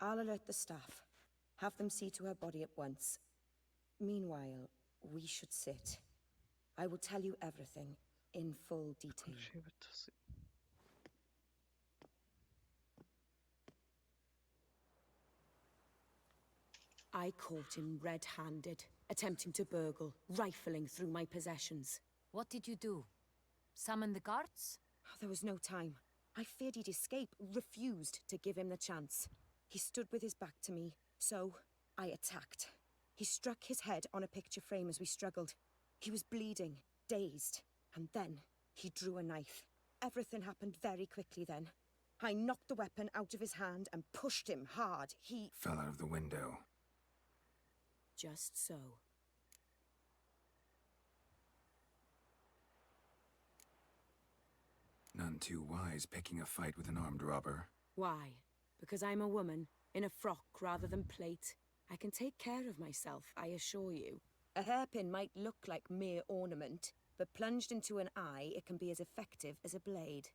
I'll alert the staff. Have them see to her body at once. Meanwhile, we should sit. I will tell you everything, in full detail. I caught him red-handed, attempting to burgle, rifling through my possessions. What did you do? Summon the guards? There was no time. I feared he'd escape, refused to give him the chance. He stood with his back to me, so I attacked. He struck his head on a picture frame as we struggled. He was bleeding, dazed, and then he drew a knife. Everything happened very quickly then. I knocked the weapon out of his hand and pushed him hard. He fell out of the window. Just so. None too wise picking a fight with an armed robber. Why? Because I'm a woman, in a frock rather than plate. I can take care of myself, I assure you. A hairpin might look like mere ornament, but plunged into an eye, it can be as effective as a blade.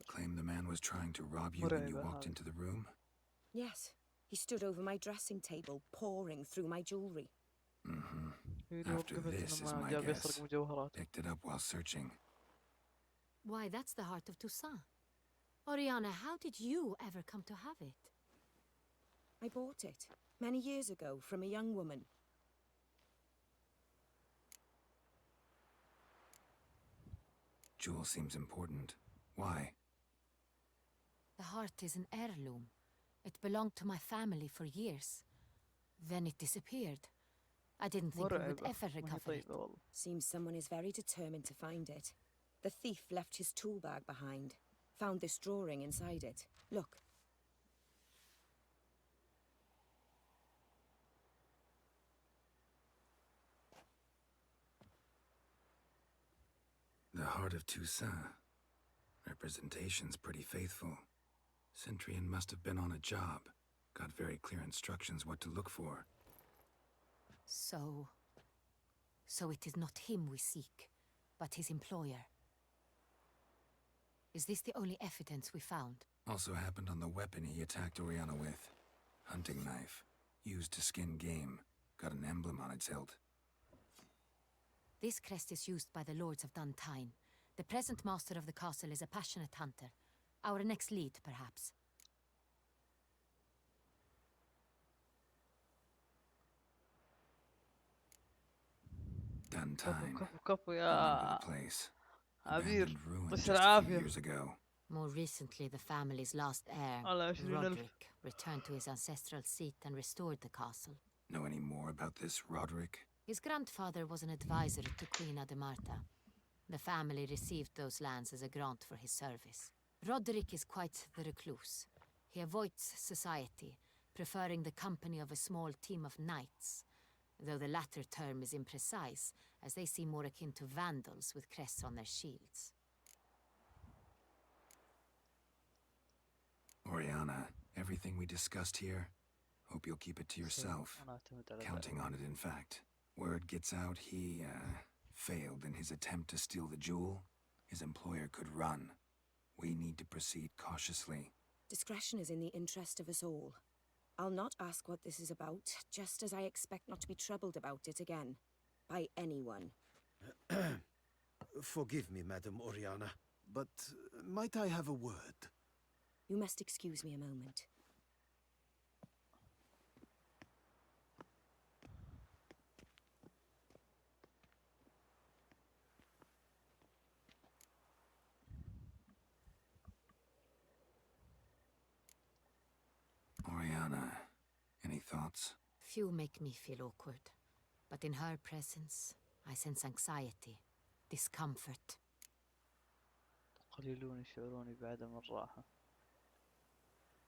Claim the man was trying to rob you when you walked into the room? Yes. He stood over my dressing table, pouring through my jewelry. After this is my guess. Picked it up while searching. Why, that's the heart of Toussaint. Oriana, how did you ever come to have it? I bought it, many years ago, from a young woman. Jewel seems important. Why? The heart is an heirloom. It belonged to my family for years. Then it disappeared. I didn't think we would ever recover it. Seems someone is very determined to find it. The thief left his tool bag behind. Found this drawing inside it. Look. The heart of Toussaint. Representation's pretty faithful. Centurion must have been on a job. Got very clear instructions what to look for. So it is not him we seek, but his employer. Is this the only evidence we found? Also happened on the weapon he attacked Oriana with. Hunting knife. Used to skin game. Got an emblem on its hilt. This crest is used by the lords of Duntine. The present master of the castle is a passionate hunter. Our next lead, perhaps. Duntine. كفو Remember the place. عبير Abandoned ruin بس just a few العافية. years ago. More recently, the family's last heir, على 20,000. Roderick, returned to his ancestral seat and restored the castle. Know any more about this Roderick? His grandfather was an advisor to Queen Ademarta. The family received those lands as a grant for his service. Roderick is quite the recluse. He avoids society, preferring the company of a small team of knights, though the latter term is imprecise, as they seem more akin to vandals with crests on their shields. Oriana, everything we discussed here, hope you'll keep it to yourself. Counting on it, in fact. Word gets out he, failed in his attempt to steal the jewel. His employer could run. We need to proceed cautiously. Discretion is in the interest of us all. I'll not ask what this is about, just as I expect not to be troubled about it again. By anyone. Forgive me, Madam Oriana, but might I have a word? You must excuse me a moment. Oriana, any thoughts? Few make me feel awkward, but in her presence, I sense anxiety, discomfort. قليلون يشعروني بعدم الراحة،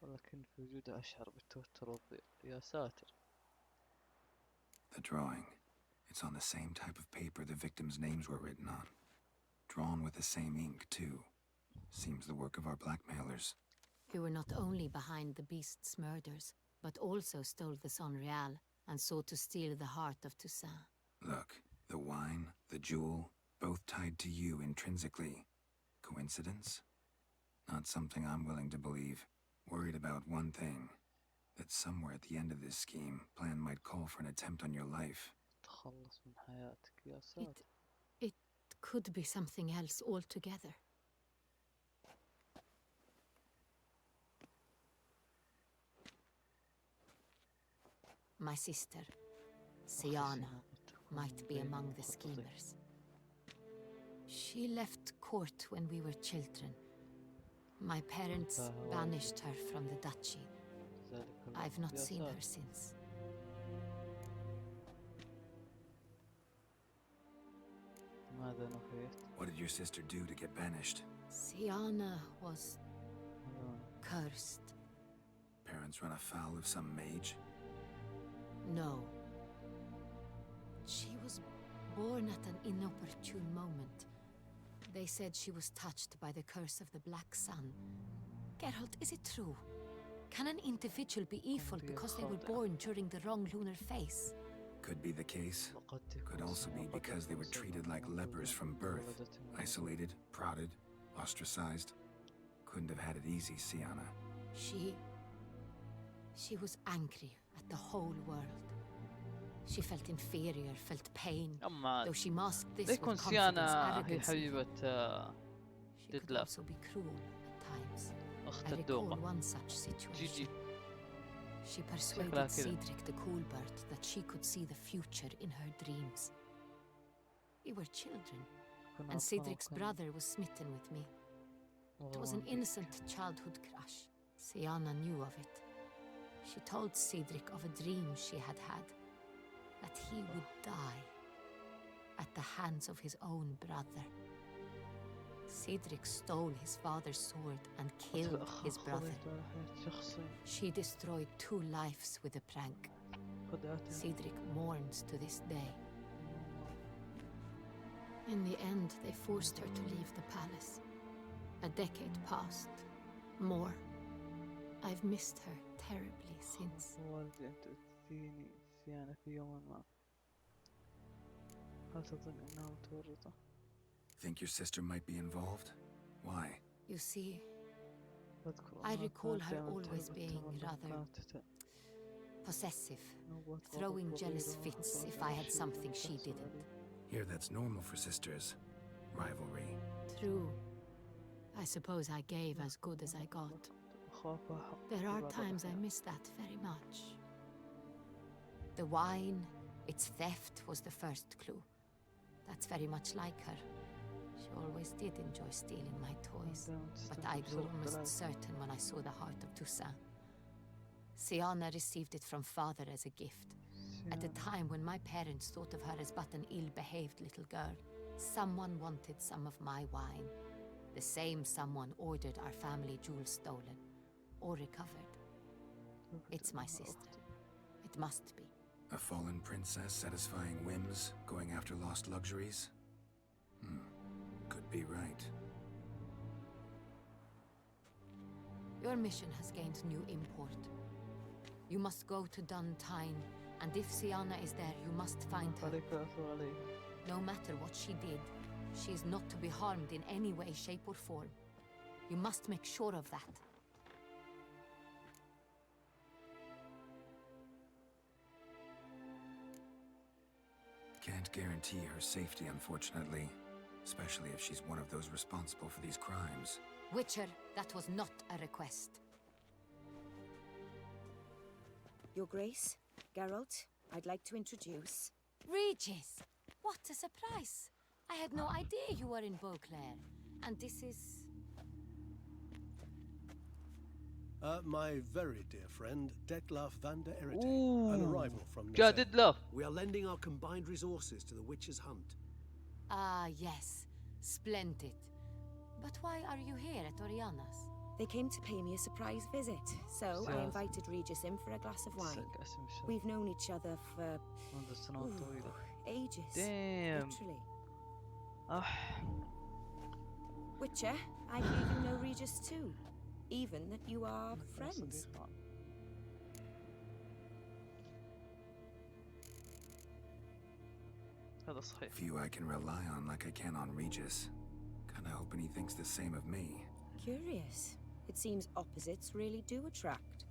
ولكن في وجودها أشعر بالتوتر والضيق. يا ساتر. The drawing. It's on the same type of paper the victims' names were written on. Drawn with the same ink, too. Seems the work of our blackmailers. Who were not only behind the beast's murders, but also stole the Sonreal and sought to steal the heart of Toussaint. Look, the wine, the jewel, both tied to you intrinsically. Coincidence? Not something I'm willing to believe. Worried about one thing. That somewhere at the end of this scheme, plan might call for an attempt on your life. تخلص من حياتك يا ساتر. It could be something else altogether. My sister, Siana, might be among the schemers. She left court when we were children. My parents banished her from the duchy. I've not seen her since. What did your sister do to get banished? Siana was cursed. Parents run afoul of some mage? No. She was born at an inopportune moment. They said she was touched by the curse of the Black Sun. Geralt, is it true? Can an individual be evil because they were born during the wrong lunar phase? Could be the case. Could also be because they were treated like lepers from birth. Isolated, prodded, ostracized. Couldn't have had it easy, Siana. She was angry at the whole world. She felt inferior, felt pain. Though she masked this with confidence, arrogance. She could also be cruel at times. I recall one such situation. She persuaded Cedric the Coolbird that she could see the future in her dreams. We were children, and Cedric's brother was smitten with me. It was an innocent childhood crush. Siana knew of it. She told Cedric of a dream she had had, that he would die at the hands of his own brother. Cedric stole his father's sword and killed his brother. She destroyed 2 lives with a prank. Cedric mourns to this day. In the end, they forced her to leave the palace. A decade passed. More. I've missed her terribly since. Think your sister might be involved? Why? You see, I recall her always being rather possessive, throwing jealous fits if I had something she didn't. Here, that's normal for sisters. Rivalry. True. I suppose I gave as good as I got. There are times I miss that very much. The wine, its theft was the first clue. That's very much like her. She always did enjoy stealing my toys, but I grew almost certain when I saw the heart of Toussaint. Siana received it from father as a gift, at a time when my parents thought of her as but an ill-behaved little girl. Someone wanted some of my wine. The same someone ordered our family jewels stolen, or recovered. It's my sister. It must be. A fallen princess satisfying whims, going after lost luxuries? Could be right. Your mission has gained new import. You must go to Duntine, and if Siana is there, you must find her. No matter what she did, she is not to be harmed in any way, shape, or form. You must make sure of that. Can't guarantee her safety, unfortunately. Especially if she's one of those responsible for these crimes. Witcher, that was not a request. Your Grace, Geralt, I'd like to introduce... Regis! What a surprise! I had no idea you were in Beauclair. And this is... My very dear friend, Detlef van der Erite, an arrival from Detlef. We are lending our combined resources to the Witcher's hunt. Ah, yes. Splendid. But why are you here at Oriana's? They came to pay me a surprise visit, so I invited Regis in for a glass of wine. We've known each other for... ages. Damn. Literally. Witcher, I hear you know Regis too. Even that you are friends. Few I can rely on like I can on Regis. Kinda hoping he thinks the same of me. Curious. It seems opposites really do attract.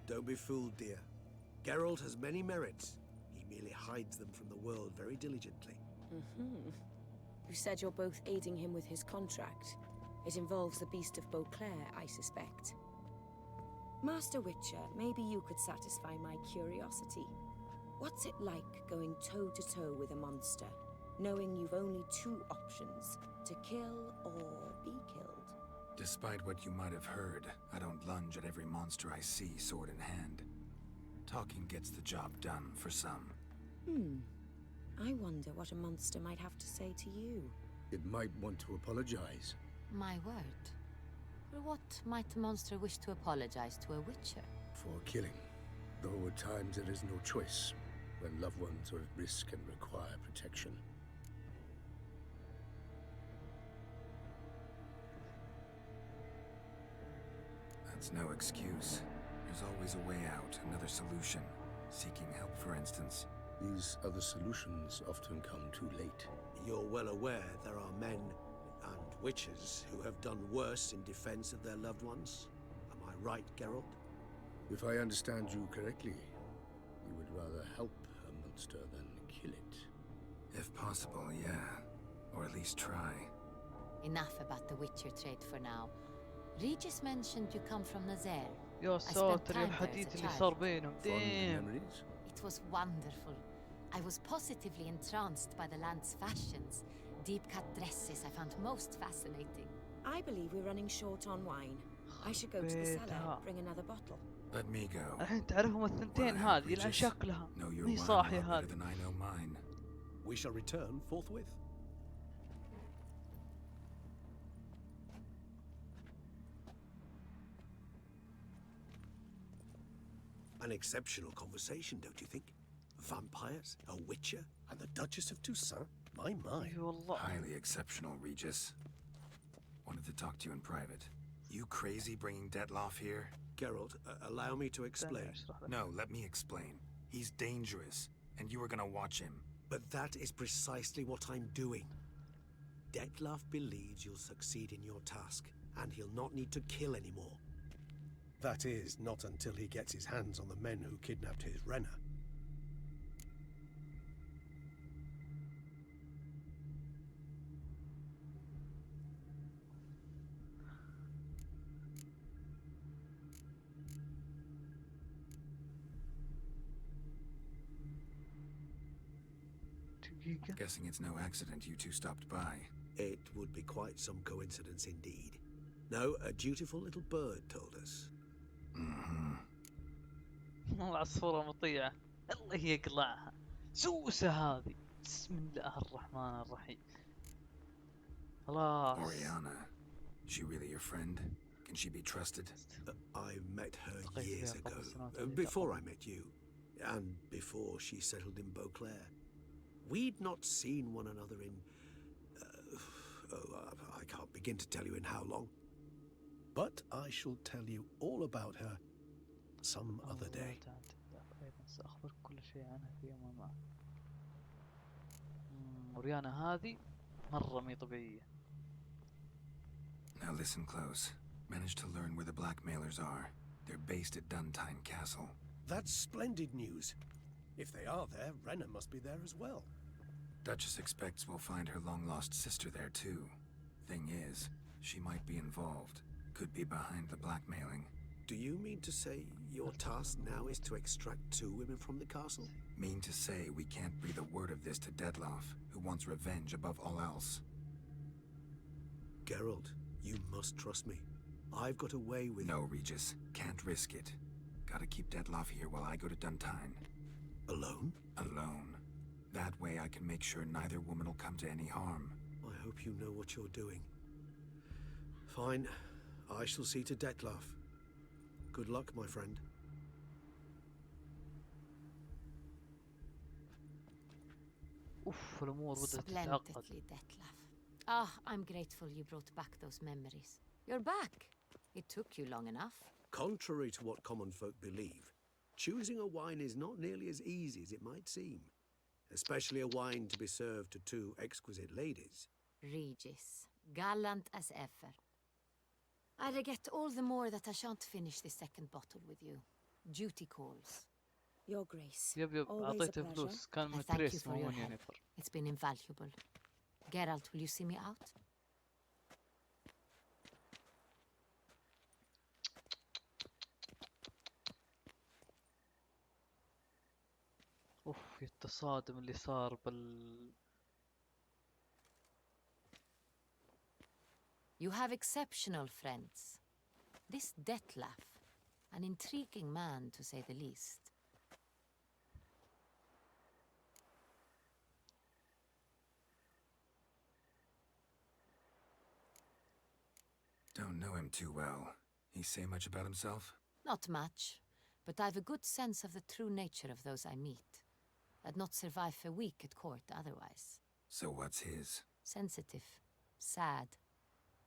Don't be fooled, dear. Geralt has many merits. He merely hides them from the world very diligently. You said you're both aiding him with his contract. It involves the Beast of Beauclair, I suspect. Master Witcher, maybe you could satisfy my curiosity. What's it like going toe-to-toe with a monster, knowing you've only two options, to kill or be killed? Despite what you might have heard, I don't lunge at every monster I see sword in hand. Talking gets the job done for some. I wonder what a monster might have to say to you. It might want to apologize. My word. For what might a monster wish to apologize to a witcher? For killing. Though at times there is no choice, when loved ones are at risk and require protection. That's no excuse. There's always a way out, another solution. Seeking help, for instance. These other solutions often come too late. You're well aware there are men and witches who have done worse in defense of their loved ones. Am I right, Geralt? If I understand you correctly, you would rather help a monster than kill it. If possible, yeah. Or at least try. Enough about the witcher trade for now. Regis mentioned you come from Nazaire. يا ساتر يا الحديث اللي صار بينهم. Damn. It was wonderful. I was positively entranced by the land's fashions. Deep-cut dresses I found most fascinating. I believe we're running short on wine. I should go to the cellar, bring another bottle. Let me go. الحين تعرفهم الثنتين هذه لأن شكلها مي صاحية هذه. Than I know mine. We shall return forthwith. An exceptional conversation, don't you think? Vampires, a witcher, and the Duchess of Toussaint? My. Highly exceptional, Regis. Wanted to talk to you in private. You crazy bringing Detloff here? Geralt, allow me to explain. No, let me explain. He's dangerous, and you were gonna watch him. But that is precisely what I'm doing. Detloff believes you'll succeed in your task, and he'll not need to kill anymore. That is, not until he gets his hands on the men who kidnapped his Renna. Guessing it's no accident you two stopped by. It would be quite some coincidence indeed. No, a dutiful little bird told us. العصفورة مطيعة. الله يقلعها. سوسة هذه. بسم الله الرحمن الرحيم. خلاص. Oriana, she really your friend? Can she be trusted? I met her years ago, before I met you, and before she settled in Beauclair. We'd not seen one another in... I can't begin to tell you in how long. But I shall tell you all about her some other day. سأخبرك كل شيء عنها في يوم ما. أوريانا هذه مرة مي طبيعية. Now listen close. Managed to learn where the blackmailers are. They're based at Duntine Castle. That's splendid news. If they are there, Renna must be there as well. Duchess expects we'll find her long-lost sister there too. Thing is, she might be involved. Could be behind the blackmailing. Do you mean to say your task now is to extract 2 women from the castle? Mean to say we can't breathe a word of this to Detloff, who wants revenge above all else. Geralt, you must trust me. I've got a way with... No, Regis. Can't risk it. Gotta keep Detloff here while I go to Duntine. Alone? Alone. That way I can make sure neither woman will come to any harm. I hope you know what you're doing. Fine. I shall see to Detloff. Good luck, my friend. أوف الأمور بدأت تتعقد. Splendidly, Detloff. Ah, I'm grateful you brought back those memories. You're back. It took you long enough. Contrary to what common folk believe, choosing a wine is not nearly as easy as it might seem. Especially a wine to be served to 2 exquisite ladies. Regis, gallant as ever. I regret all the more that I shan't finish the second bottle with you. Duty calls. Your Grace. يب أعطيته فلوس كان من تريس مو من ينفر. It's been invaluable. Geralt, will you see me out? في التصادم اللي صار You have exceptional friends. This Detlef, an intriguing man to say the least. Don't know him too well. He say much about himself? Not much, but I've a good sense of the true nature of those I meet. I'd not survive a week at court otherwise. So what's his? Sensitive, sad.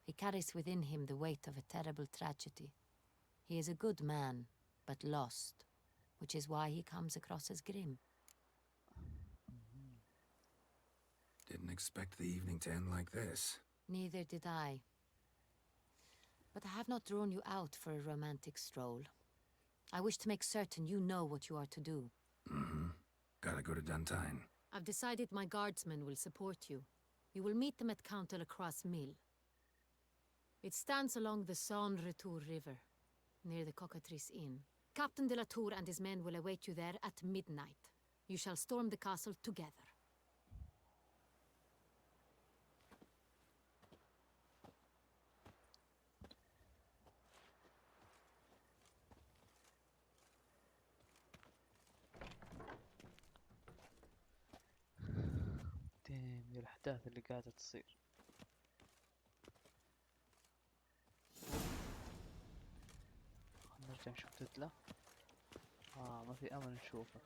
He carries within him the weight of a terrible tragedy. He is a good man, but lost, which is why he comes across as grim. Didn't expect the evening to end like this. Neither did I. But I have not drawn you out for a romantic stroll. I wish to make certain you know what you are to do. Mm-hmm. Gotta go to Duntine. I've decided my guardsmen will support you. You will meet them at Count de la Croix's mill. It stands along the Saône Retour River, near the Cockatrice Inn. Captain de la Tour and his men will await you there at midnight. You shall storm the castle together. ديم الأحداث اللي قاعدة تصير. خلنا نرجع نشوف تدلة. ما في أمل نشوفه.